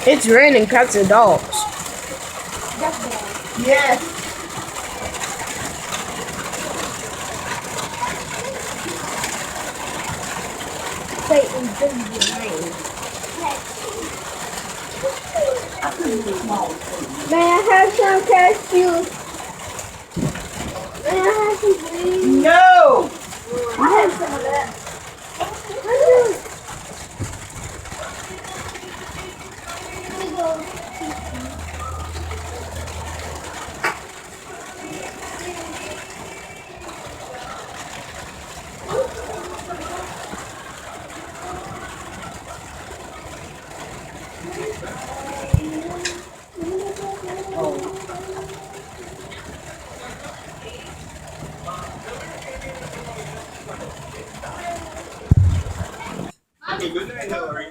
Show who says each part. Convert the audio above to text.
Speaker 1: It's raining cats and dogs.
Speaker 2: Yes.
Speaker 3: Wait, it's going to be rain. May I have some cashews? May I have some, please?
Speaker 2: No.
Speaker 3: I have some of that.
Speaker 4: Okay, good night, Hillary.